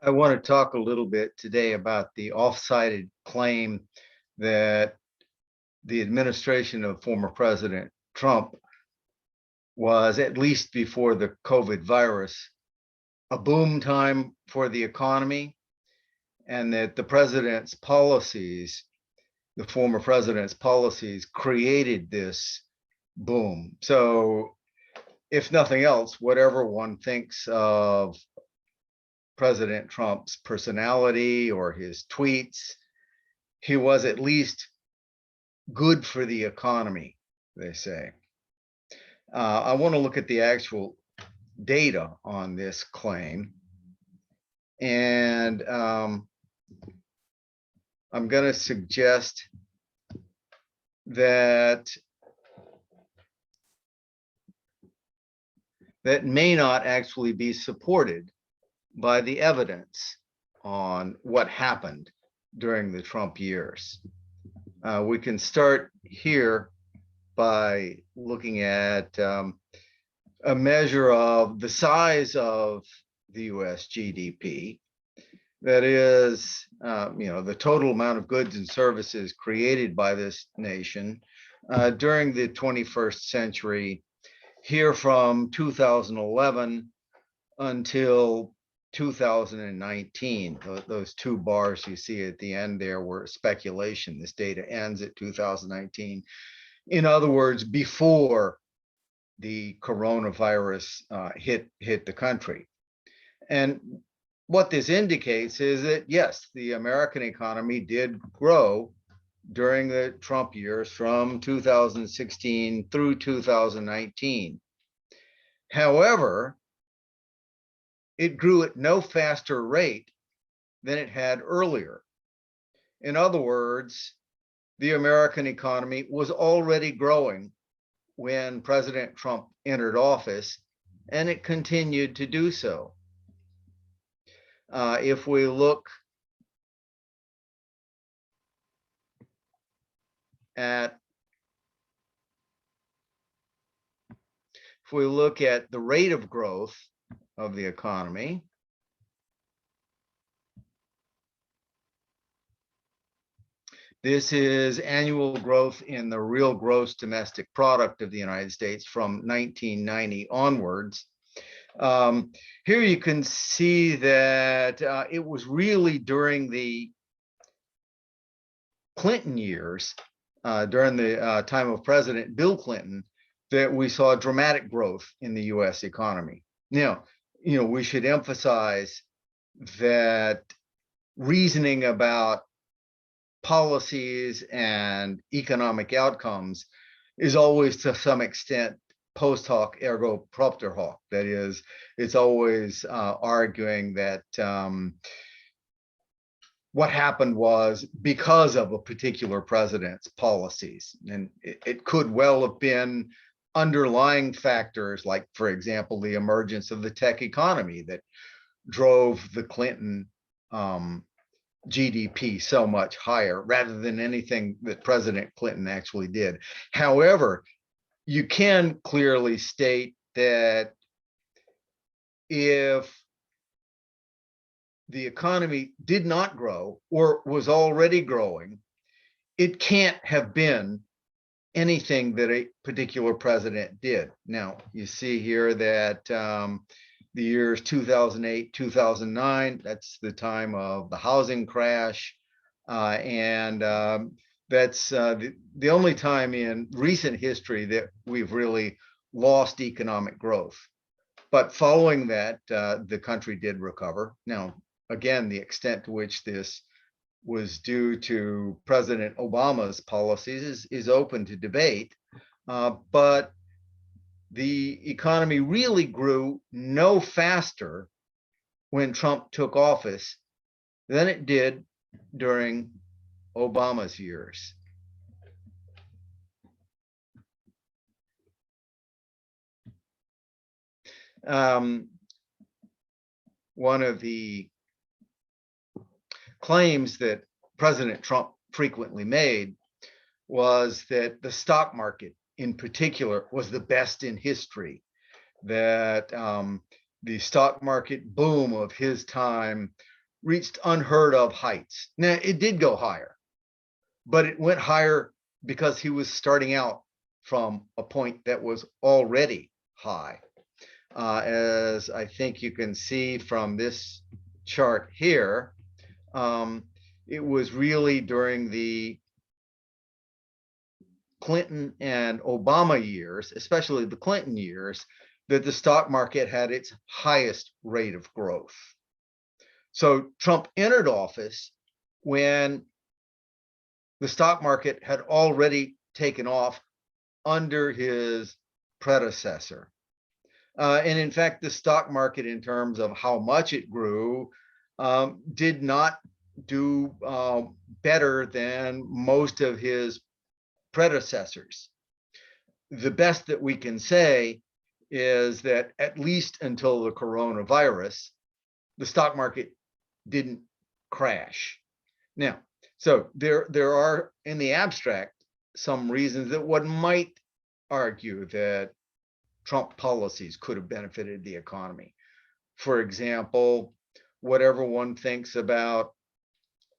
I want to talk a little bit today about the off-sided claim that the administration of former President Trump was, at least before the COVID virus, a boom time for the economy, and that the former president's policies created this boom. So, if nothing else, whatever one thinks of President Trump's personality or his tweets, he was at least good for the economy, they say. I want to look at the actual data on this claim. And I'm going to suggest that may not actually be supported by the evidence on what happened during the Trump years. We can start here by looking at a measure of the size of the US GDP. That is, the total amount of goods and services created by this nation during the 21st century, here from 2011 until 2019. Those two bars you see at the end there were speculation. This data ends at 2019. In other words, before the coronavirus hit the country. And what this indicates is that, yes, the American economy did grow during the Trump years from 2016 through 2019. However, it grew at no faster rate than it had earlier. In other words, the American economy was already growing when President Trump entered office, and it continued to do so. If we look at the rate of growth of the economy, this is annual growth in the real gross domestic product of the United States from 1990 onwards. Here you can see that it was really during the Clinton years, during the time of President Bill Clinton, that we saw dramatic growth in the US economy. Now, we should emphasize that reasoning about policies and economic outcomes is always, to some extent, post hoc ergo propter hoc. That is, it's always arguing that what happened was because of a particular president's policies. And it could well have been underlying factors, like, for example, the emergence of the tech economy that drove the Clinton GDP so much higher, rather than anything that President Clinton actually did. However, you can clearly state that if the economy did not grow or was already growing, it can't have been anything that a particular president did. Now, you see here that the years 2008, 2009, that's the time of the housing crash. And that's the only time in recent history that we've really lost economic growth. But following that, the country did recover. Now, again, the extent to which this was due to President Obama's policies is open to debate. But the economy really grew no faster when Trump took office than it did during Obama's years. One of the claims that President Trump frequently made was that the stock market in particular was the best in history, that the stock market boom of his time reached unheard of heights. Now, it did go higher, but it went higher because he was starting out from a point that was already high. As I think you can see from this chart here, it was really during the Clinton and Obama years, especially the Clinton years, that the stock market had its highest rate of growth. So Trump entered office when the stock market had already taken off under his predecessor. And in fact, the stock market, in terms of how much it grew, did not do better than most of his predecessors. The best that we can say is that at least until the coronavirus, the stock market didn't crash. Now, so there are, in the abstract, some reasons that one might argue that Trump policies could have benefited the economy. For example, whatever one thinks about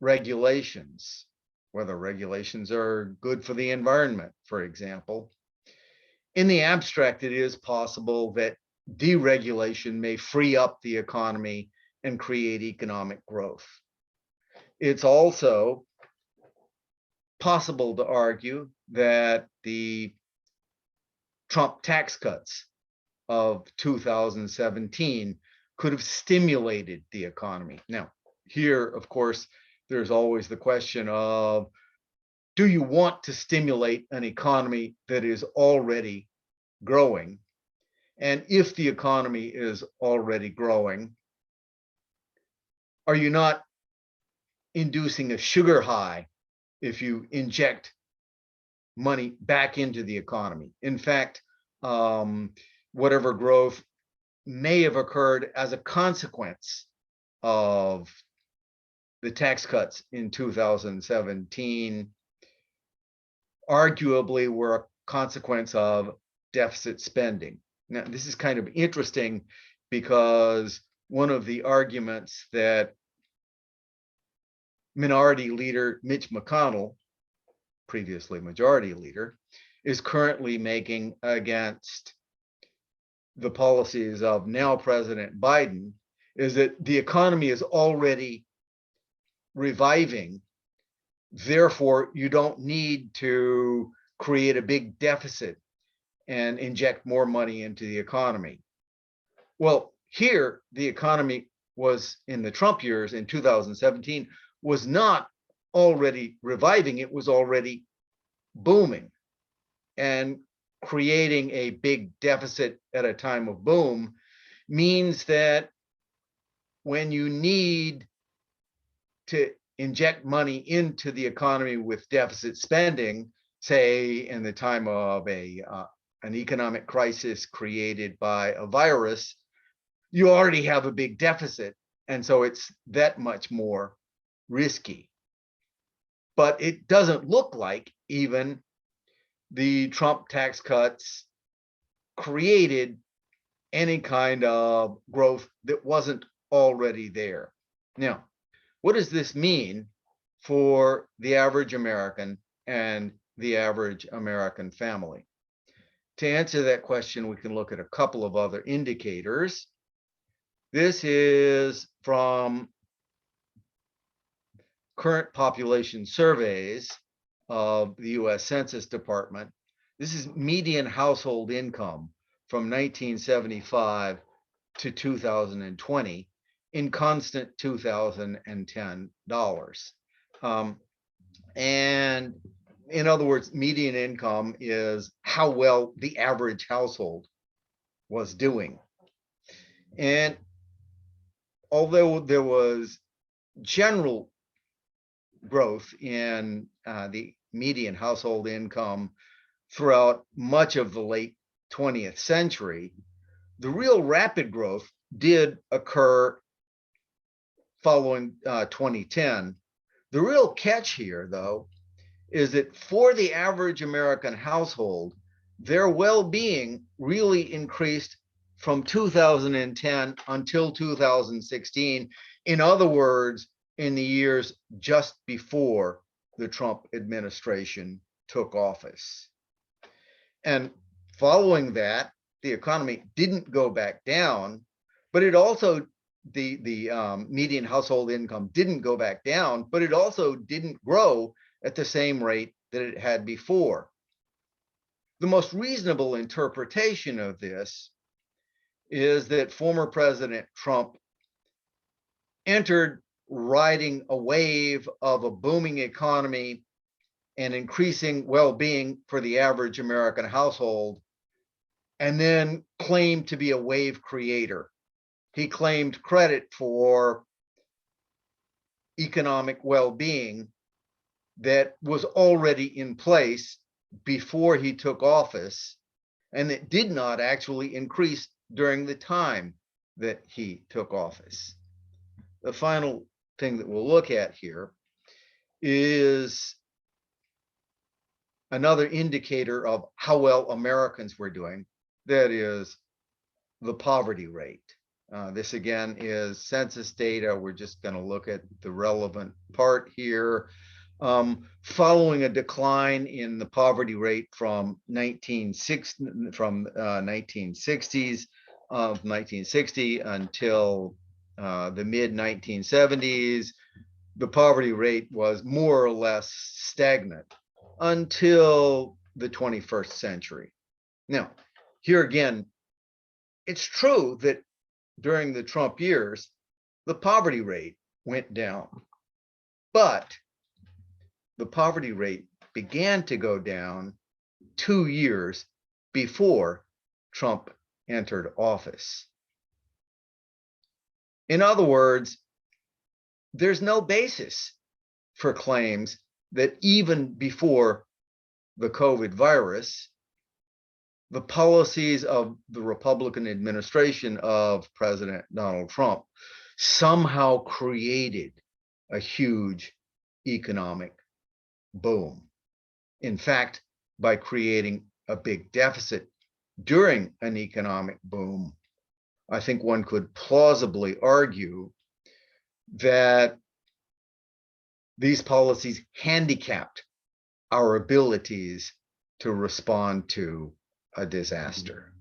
regulations, whether regulations are good for the environment, for example. In the abstract, it is possible that deregulation may free up the economy and create economic growth. It's also possible to argue that the Trump tax cuts of 2017 could have stimulated the economy. Now, here, of course, there's always the question of, do you want to stimulate an economy that is already growing? And if the economy is already growing, are you not inducing a sugar high if you inject money back into the economy? In fact, whatever growth may have occurred as a consequence of the tax cuts in 2017 arguably were a consequence of deficit spending. Now, this is kind of interesting because one of the arguments that Minority Leader Mitch McConnell, previously Majority Leader, is currently making against the policies of now President Biden is that the economy is already reviving. Therefore, you don't need to create a big deficit and inject more money into the economy. Well, here, the economy was, in the Trump years in 2017, was not already reviving, it was already booming. And creating a big deficit at a time of boom means that when you need to inject money into the economy with deficit spending, say in the time of an economic crisis created by a virus, you already have a big deficit. And so it's that much more risky. But it doesn't look like even the Trump tax cuts created any kind of growth that wasn't already there. Now, what does this mean for the average American and the average American family? To answer that question, we can look at a couple of other indicators. This is from current population surveys of the US Census Department. This is median household income from 1975 to 2020 in constant 2010 dollars. And in other words, median income is how well the average household was doing. And although there was general growth in the median household income throughout much of the late 20th century, the real rapid growth did occur following 2010. The real catch here, though, is that for the average American household, their well-being really increased from 2010 until 2016. In other words, in the years just before the Trump administration took office. And following that, the economy didn't go back down, but it also, the median household income didn't go back down, but it also didn't grow at the same rate that it had before. The most reasonable interpretation of this is that former President Trump entered riding a wave of a booming economy and increasing well-being for the average American household, and then claimed to be a wave creator. He claimed credit for economic well-being that was already in place before he took office, and that did not actually increase during the time that he took office. The final thing that we'll look at here is another indicator of how well Americans were doing, that is the poverty rate. This again is census data. We're just going to look at the relevant part here. Following a decline in the poverty rate from 1960 until the mid 1970s, the poverty rate was more or less stagnant until the 21st century. Now, here again, it's true that during the Trump years, the poverty rate went down, but the poverty rate began to go down 2 years before Trump entered office. In other words, there's no basis for claims that even before the COVID virus, the policies of the Republican administration of President Donald Trump somehow created a huge economic boom. In fact, by creating a big deficit during an economic boom, I think one could plausibly argue that these policies handicapped our abilities to respond to a disaster.